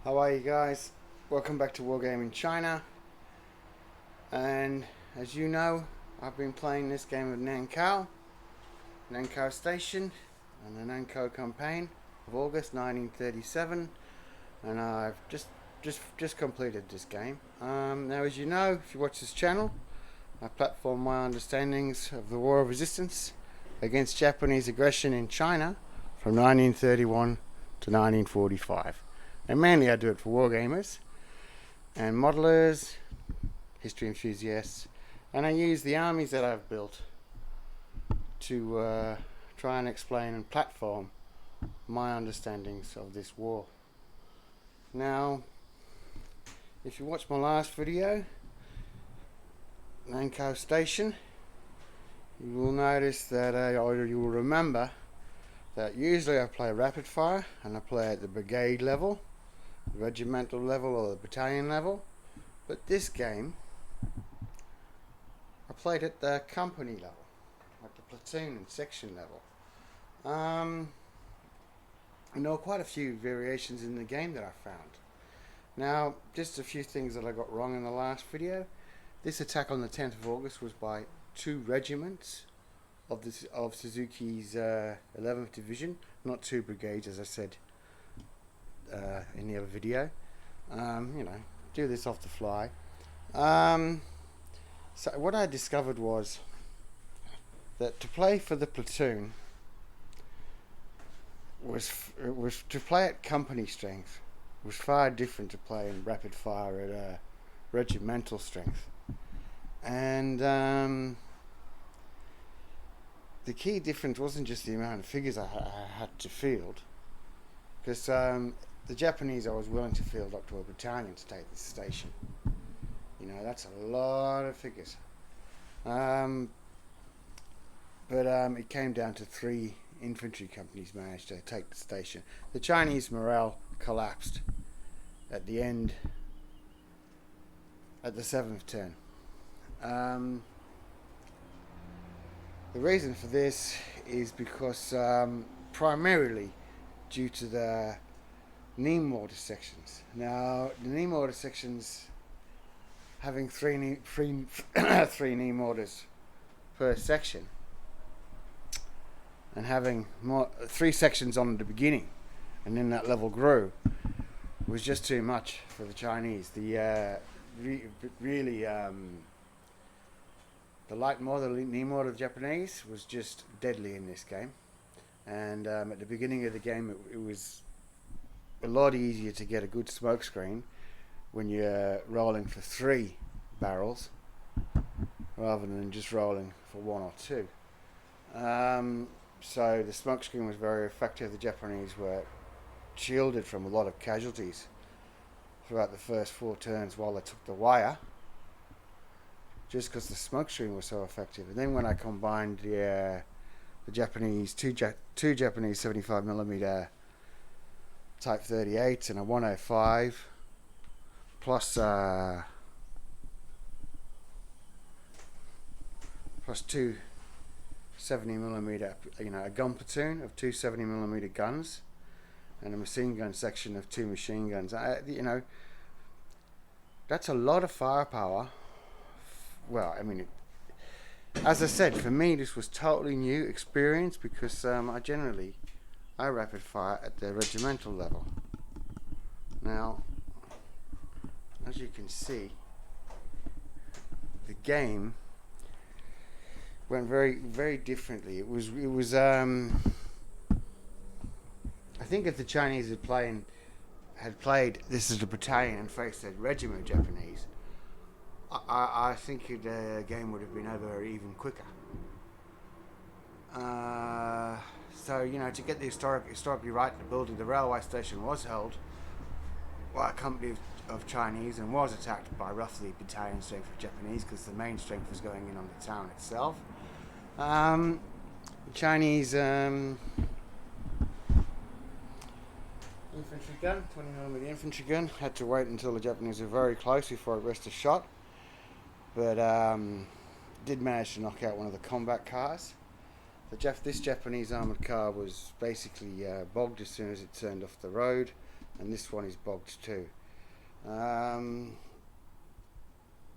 How are you guys? Welcome back to Wargaming China. And as you know, I've been playing this game of Nankou Station, and the Nankou campaign of August 1937, and I've just completed this game. Now, as you know, if you watch this channel, I platform my understandings of the War of Resistance against Japanese aggression in China from 1931 to 1945. And mainly I do it for wargamers and modelers, history enthusiasts, and I use the armies that I've built to try and explain and platform my understandings of this war. Now, if you watch my last video, Nankou Station, you will notice that, or you will remember that usually I play rapid fire and I play at the brigade level, regimental level, or the battalion level. But this game I played at the company level, like the platoon and section level. And there were quite a few variations in the game that I found. Now, just a few things that I got wrong in the last video. This attack on the 10th of August was by 2 regiments of Suzuki's 11th Division, not 2 brigades, as I said in the other video. Do this off the fly. So what I discovered was that to play for the platoon was to play at company strength was far different to play in rapid fire at regimental strength. And the key difference wasn't just the amount of figures I had to field, because the Japanese I was willing to field up to a battalion to take this station. You know, that's a lot of figures. But it came down to 3 infantry companies managed to take the station. The Chinese morale collapsed at the end, at the 7th turn. The reason for this is because primarily due to the knee mortar sections. Now, the knee mortar sections, having three knee mortars per section, and having 3 sections on the beginning, and then that level grew, was just too much for the Chinese. The light mortar, the knee mortar of the Japanese was just deadly in this game. And at the beginning of the game, it was a lot easier to get a good smoke screen when you're rolling for 3 barrels rather than just rolling for 1 or 2. So the smoke screen was very effective. The Japanese were shielded from a lot of casualties throughout the first 4 turns while they took the wire, just because the smoke screen was so effective. And then when I combined the Japanese two Japanese 75mm Type 38 and a 105 plus 2 70mm, a gun platoon of 2 70mm guns and a machine gun section of 2 machine guns. That's a lot of firepower. Well, I mean, as I said, for me this was totally new experience, because I rapid fire at the regimental level. Now, as you can see, the game went very, very differently. It was I think if the Chinese had played this as a battalion and faced a regiment of Japanese, I think the game would have been over even quicker. So, to get the historically right, the building, the railway station was held by a company of Chinese and was attacked by roughly battalion strength of Japanese, because the main strength was going in on the town itself. The Chinese infantry gun, 20mm infantry gun, had to wait until the Japanese were very close before it rested shot, but did manage to knock out one of the combat cars. This Japanese armoured car was basically bogged as soon as it turned off the road. and this one is bogged too. The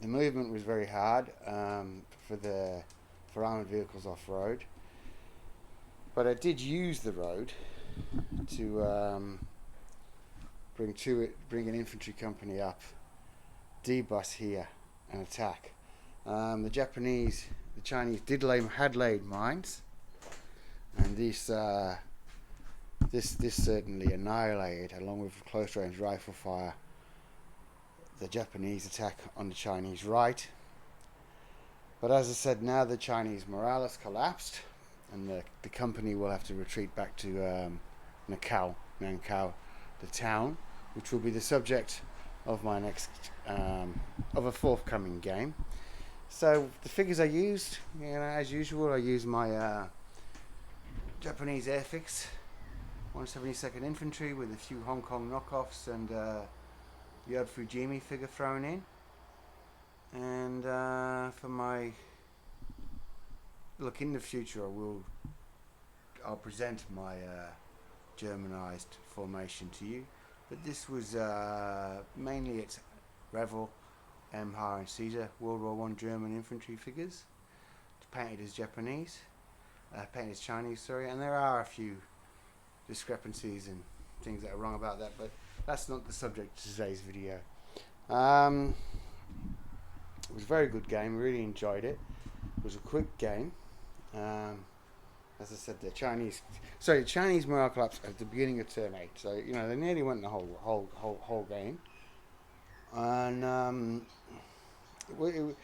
movement was very hard for armoured vehicles off-road, but I did use the road to bring an infantry company up, debus here and attack. The Chinese had laid mines, and this certainly annihilated, along with close range rifle fire, the Japanese attack on the Chinese right. But as I said, now the Chinese morale has collapsed, and the company will have to retreat back to Nankou, the town, which will be the subject of my next of a forthcoming game. So the figures I used, as usual, I used my Japanese Airfix 172nd Infantry with a few Hong Kong knockoffs and the odd Fujimi figure thrown in. And for my look in the future, I'll present my Germanized formation to you. But this was mainly its Revel, Empire and Caesar World War I German infantry figures, painted as Chinese, sorry, and there are a few discrepancies and things that are wrong about that, but that's not the subject of today's video. It was a very good game, really enjoyed it. It was a quick game. As I said, the Chinese morale collapsed at the beginning of turn 8, so they nearly went the whole game, and it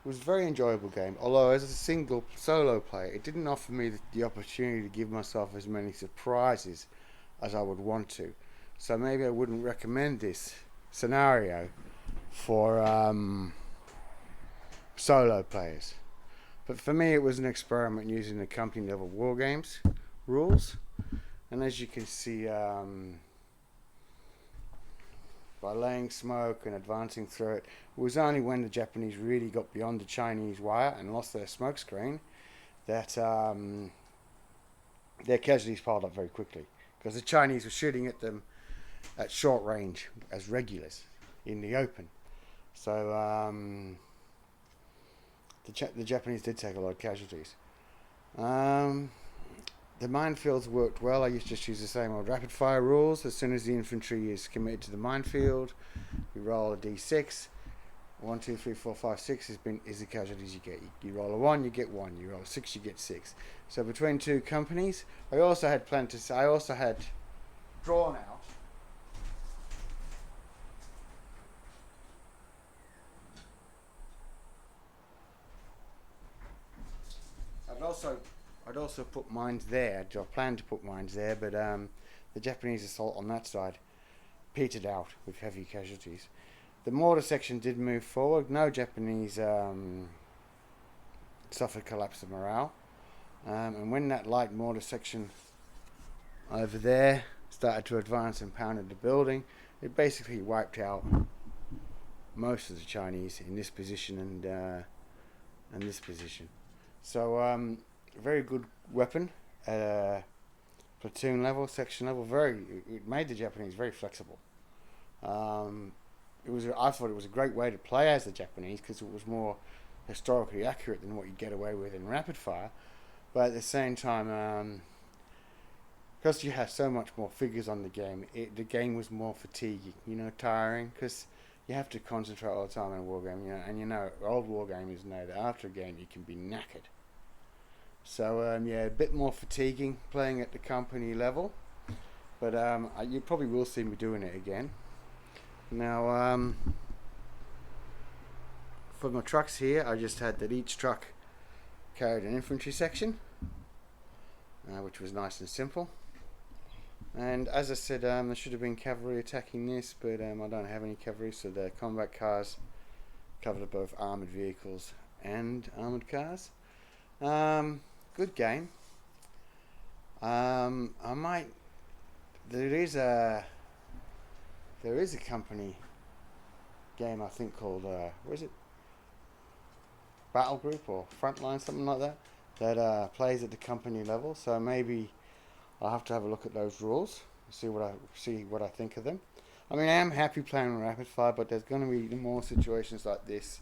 was a very enjoyable game. Although as a single solo player, it didn't offer me the opportunity to give myself as many surprises as I would want to. So maybe I wouldn't recommend this scenario for solo players. But for me, it was an experiment using the company level war games rules, and as you can see, by laying smoke and advancing through it, it was only when the Japanese really got beyond the Chinese wire and lost their smoke screen that their casualties piled up very quickly, because the Chinese were shooting at them at short range as regulars in the open. So the Japanese did take a lot of casualties. The minefields worked well. I just use the same old rapid fire rules. As soon as the infantry is committed to the minefield, we roll a d6. 1, 2, 3, 4, 5, 6 is the casualties you get. You roll a 1, you get 1. You roll a 6, you get 6. So between two companies, I also had drawn out I'd also put mines there. I planned to put mines there, but the Japanese assault on that side petered out with heavy casualties. The mortar section did move forward. No Japanese suffered collapse of morale. And when that light mortar section over there started to advance and pounded the building, it basically wiped out most of the Chinese in this position and this position. So very good weapon at platoon level, section level. It made the Japanese very flexible. I thought it was a great way to play as the Japanese, because it was more historically accurate than what you'd get away with in rapid fire. But at the same time, because you have so much more figures on the game, the game was more fatiguing, tiring, because you have to concentrate all the time in a war game, and old war gamers know that after a game you can be knackered. So a bit more fatiguing playing at the company level, but you probably will see me doing it again. Now, for my trucks here, I just had that each truck carried an infantry section, which was nice and simple. And as I said, there should have been cavalry attacking this, but I don't have any cavalry, so the combat cars covered both armoured vehicles and armoured cars. Good game. There is a company game, I think, called what is it? Battle Group or Frontline, something like that plays at the company level. So maybe I'll have to have a look at those rules see what I think of them. I mean, I am happy playing on rapid fire, but there's going to be more situations like this.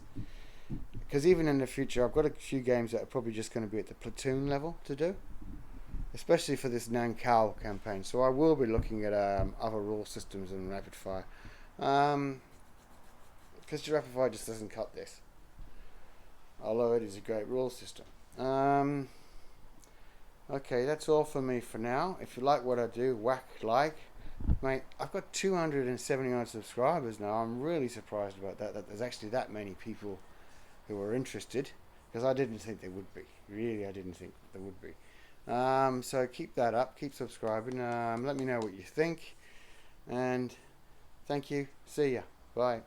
Because even in the future, I've got a few games that are probably just going to be at the platoon level to do, especially for this Nankou campaign. So I will be looking at other rule systems in rapid fire, because rapid fire just doesn't cut this. Although it is a great rule system. Okay, that's all for me for now. If you like what I do, whack like. Mate, I've got 279 subscribers now. I'm really surprised about that there's actually that many people who are interested, because I didn't think there would be. Really, I didn't think there would be. So keep that up, keep subscribing. Let me know what you think, and thank you. See ya. Bye.